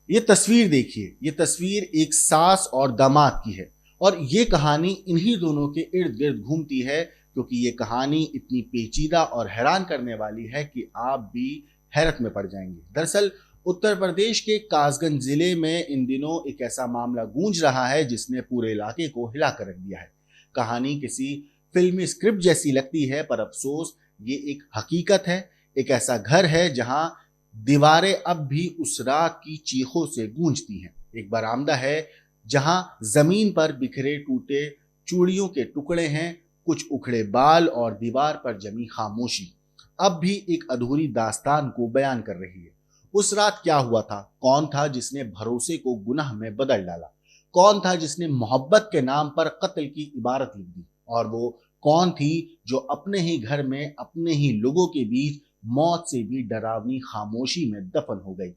ये तस्वीर देखिए, ये तस्वीर एक सास और दामाद की है और ये कहानी इन्हीं दोनों के इर्द गिर्द घूमती है, क्योंकि ये कहानी इतनी पेचीदा और हैरान करने वाली है कि आप भी हैरत में पड़ जाएंगे। दरअसल उत्तर प्रदेश के कासगंज जिले में इन दिनों एक ऐसा मामला गूंज रहा है जिसने पूरे इलाके को हिला कर रख दिया है। कहानी किसी फिल्मी स्क्रिप्ट जैसी लगती है, पर अफसोस ये एक हकीकत है। एक ऐसा घर है जहां दीवारें अब भी उस रात की चीखों से गूंजती हैं। एक बरामदा है जहां जमीन पर बिखरे टूटे चूड़ियों के टुकड़े हैं, कुछ उखड़े बाल और दीवार पर जमी खामोशी अब भी एक अधूरी दास्तान को बयान कर रही है। उस रात क्या हुआ था? कौन था जिसने भरोसे को गुनाह में बदल डाला? कौन था जिसने मोहब्बत के नाम पर कत्ल की इबारत लिख दी? और वो कौन थी जो अपने ही घर में अपने ही लोगों के बीच मौत से भी डरावनी खामोशी में दफन हो गई?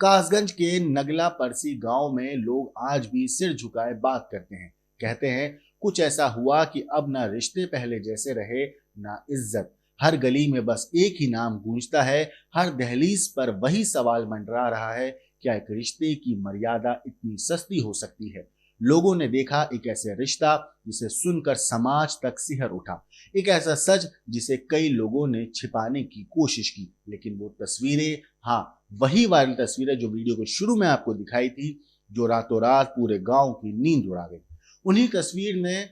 कासगंज के नगला परसी गांव में लोग आज भी सिर झुकाए बात करते हैं। कहते हैं कुछ ऐसा हुआ कि अब ना रिश्ते पहले जैसे रहे, ना इज्जत। हर गली में बस एक ही नाम गूंजता है, हर दहलीज पर वही सवाल मंडरा रहा है, क्या एक रिश्ते की मर्यादा इतनी सस्ती हो सकती है? लोगों ने देखा एक ऐसे रिश्ता जिसे सुनकर समाज तक सिहर उठा, एक ऐसा सच जिसे कई लोगों ने छिपाने की कोशिश की, लेकिन वो तस्वीरें, हाँ, वही वायरल तस्वीरें जो वीडियो के शुरू में आपको दिखाई थी, जो रातों रात पूरे गांव की नींद उड़ा गई, उन्हीं तस्वीर ने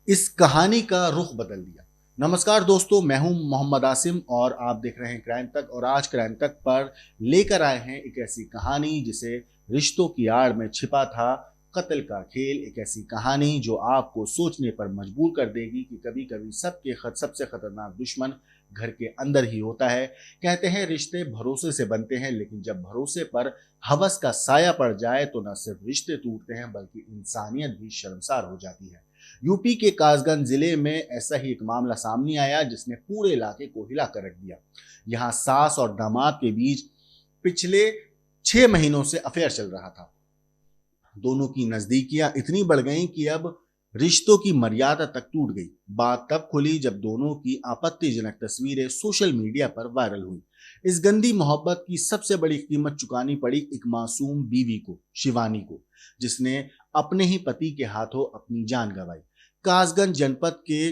इस कहानी का रुख बदल दिया। नमस्कार दोस्तों, मैं हूं मोहम्मद आसिम और आप देख रहे हैं क्राइम तक। और आज क्राइम तक पर लेकर आए हैं एक ऐसी कहानी जिसे रिश्तों की आड़ में छिपा था कत्ल का खेल। एक ऐसी कहानी जो आपको सोचने पर मजबूर कर देगी कि कभी कभी सबसे खतरनाक दुश्मन घर के अंदर ही होता है। कहते हैं रिश्ते भरोसे से बनते हैं, लेकिन जब भरोसे पर हवस का साया पड़ जाए तो न सिर्फ रिश्ते टूटते हैं बल्कि इंसानियत भी शर्मसार हो जाती है। यूपी के कासगंज जिले में ऐसा ही एक मामला सामने आया जिसने पूरे इलाके को हिला कर रख दिया। यहाँ सास और दामाद के बीच पिछले 6 महीनों से अफेयर चल रहा था। दोनों की नजदीकियां इतनी बढ़ गईं कि अब रिश्तों की मर्यादा तक टूट गई। बात तब खुली जब दोनों की आपत्तिजनक तस्वीरें सोशल मीडिया पर वायरल हुई। इस गंदी मोहब्बत की सबसे बड़ी कीमत चुकानी पड़ी एक मासूम बीवी को, शिवानी को, जिसने अपने ही पति के हाथों अपनी जान गंवाई। कासगंज जनपद के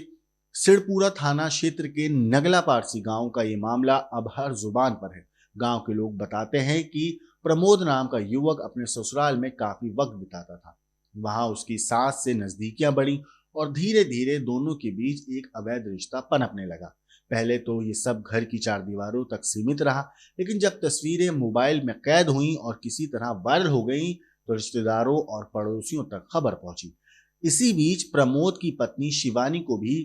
सिड़पुरा थाना क्षेत्र के नगला पारसी गांव का ये मामला अब हर जुबान पर है। गांव के लोग बताते हैं कि प्रमोद नाम का युवक अपने ससुराल में काफी वक्त बिताता था। वहां उसकी सास से नजदीकियां बढ़ी और धीरे धीरे दोनों के बीच एक अवैध रिश्ता पनपने लगा। पहले तो ये सब घर की चार दीवारों तक सीमित रहा, लेकिन जब तस्वीरें मोबाइल में कैद हुई और किसी तरह वायरल हो गई तो रिश्तेदारों और पड़ोसियों तक खबर पहुंची। इसी बीच प्रमोद की पत्नी शिवानी को भी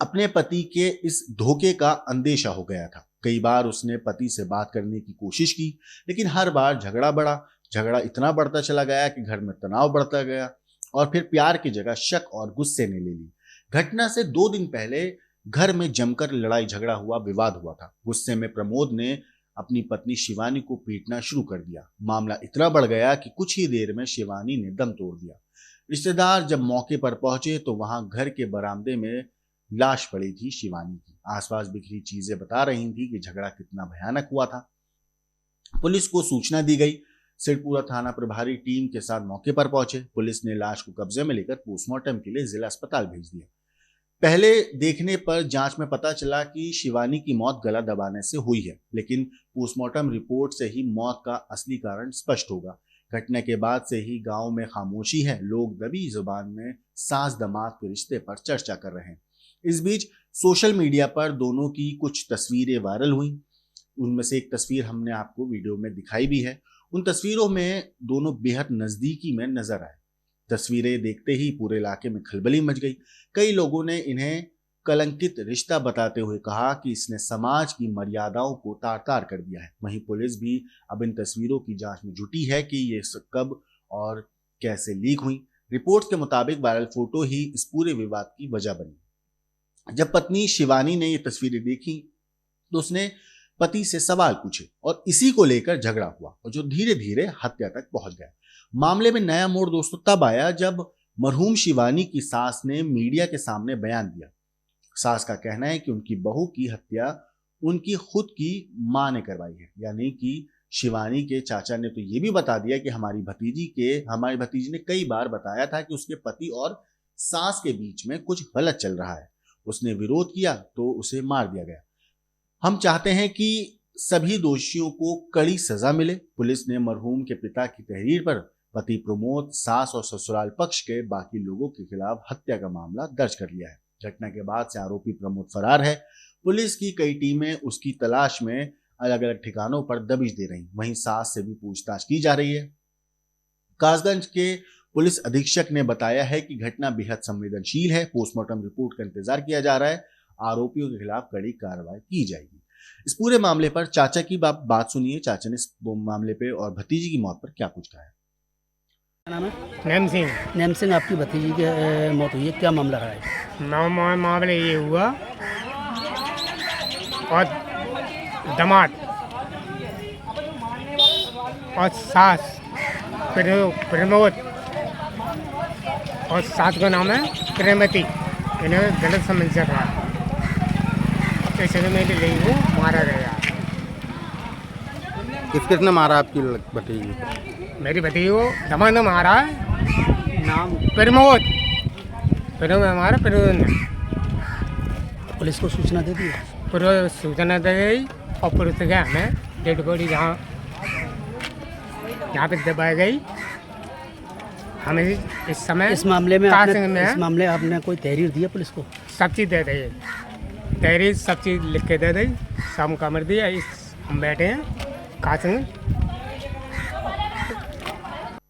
अपने पति के इस धोखे का अंदेशा हो गया था। कई बार उसने पति से बात करने की कोशिश की, लेकिन हर बार झगड़ा बढ़ा। झगड़ा इतना बढ़ता चला गया कि घर में तनाव बढ़ता गया और फिर प्यार की जगह शक और गुस्से ने ले ली। घटना से 2 दिन पहले घर में जमकर लड़ाई झगड़ा हुआ, विवाद हुआ था। गुस्से में प्रमोद ने अपनी पत्नी शिवानी को पीटना शुरू कर दिया। मामला इतना बढ़ गया कि कुछ ही देर में शिवानी ने दम तोड़ दिया। रिश्तेदार जब मौके पर पहुंचे तो वहां घर के बरामदे में लाश पड़ी थी शिवानी की। आसपास बिखरी चीजें बता रही थी कि झगड़ा कितना भयानक हुआ था। पुलिस को सूचना दी गई। सिरपुरा थाना प्रभारी टीम के साथ मौके पर पहुंचे। पुलिस ने लाश को कब्जे में लेकर पोस्टमार्टम के लिए जिला अस्पताल भेज दिया। पहले देखने पर जांच में पता चला कि शिवानी की मौत गला दबाने से हुई है, लेकिन पोस्टमार्टम रिपोर्ट से ही मौत का असली कारण स्पष्ट होगा। घटना के बाद से ही गांव में खामोशी है। लोग दबी जुबान में सास दामाद के रिश्ते पर चर्चा कर रहे हैं। इस बीच सोशल मीडिया पर दोनों की कुछ तस्वीरें वायरल हुई। उनमें से एक तस्वीर हमने आपको वीडियो में दिखाई भी है। उन तस्वीरों में दोनों बेहद नजदीकी में नजर आए। तस्वीरें देखते ही पूरे इलाके में खलबली मच गई। कई लोगों ने इन्हें कलंकित रिश्ता बताते हुए कहा कि इसने समाज की मर्यादाओं को तार तार कर दिया है। वहीं पुलिस भी अब इन तस्वीरों की जांच में जुटी है कि ये कब और कैसे लीक हुई। रिपोर्ट के मुताबिक वायरल फोटो ही इस पूरे विवाद की वजह बनी। जब पत्नी शिवानी ने ये तस्वीरें देखी तो उसने पति से सवाल पूछे और इसी को लेकर झगड़ा हुआ और जो धीरे धीरे हत्या तक पहुंच गया। मामले में नया मोड़ दोस्तों तब आया जब मरहूम शिवानी की सास ने मीडिया के सामने बयान दिया। सास का कहना है कि उनकी बहू की हत्या उनकी खुद की मां ने करवाई है, यानी कि शिवानी के चाचा ने तो ये भी बता दिया कि हमारी भतीजी ने कई बार बताया था कि उसके पति और सास के बीच में कुछ गलत चल रहा है। उसने विरोध किया तो उसे मार दिया गया। हम चाहते हैं कि सभी दोषियों को कड़ी सजा मिले। पुलिस ने मरहूम के पिता की तहरीर पर पति प्रमोद, सास और ससुराल पक्ष के बाकी लोगों के खिलाफ हत्या का मामला दर्ज कर लिया है। घटना के बाद से आरोपी प्रमोद फरार है। पुलिस की कई टीमें उसकी तलाश में अलग अलग ठिकानों पर दबिश दे रही, वहीं सास से भी पूछताछ की जा रही है। कासगंज के पुलिस अधीक्षक ने बताया है कि घटना बेहद संवेदनशील है। पोस्टमार्टम रिपोर्ट का इंतजार किया जा रहा है। आरोपियों के खिलाफ कड़ी कार्रवाई की जाएगी। इस पूरे मामले पर चाचा की बात सुनिए। चाचा ने इस मामले पे और भतीजी की मौत पर क्या कुछ कहा है। नाम है नैम सिंह। नैम सिंह, आपकी भतीजी की मौत हुई है, क्या मामला रहा है? मामला ये हुआ और दामाद और सास प्रमोद और सास का नाम है प्रेमती, इन्हें गलत समझ रहा इसलिए मेरे लिए वो मारा गया। किसने मारा आपकी भतीजी? मेरी भतीजी को दामाद ने मारा है, नाम प्रमोद मारा। प्रमोद ने पुलिस को सूचना दे दी? पूरा सूचना दे गई और पुलिस गया हमें डेड बॉडी जहाँ पे दबाई गई। हमें इस समय इस मामले में आपने कोई तहरीर दी है पुलिस को? सब चीज़ दे दी, तहरीर सब चीज़ लिख के दे दी, सब कमर दिया। हम बैठे हैं कासगंज।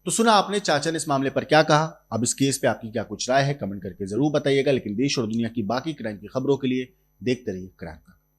तो सुना आपने चाचा ने इस मामले पर क्या कहा। अब इस केस पे आपकी क्या कुछ राय है, कमेंट करके जरूर बताइएगा। लेकिन देश और दुनिया की बाकी क्राइम की खबरों के लिए देखते रहिए क्राइम।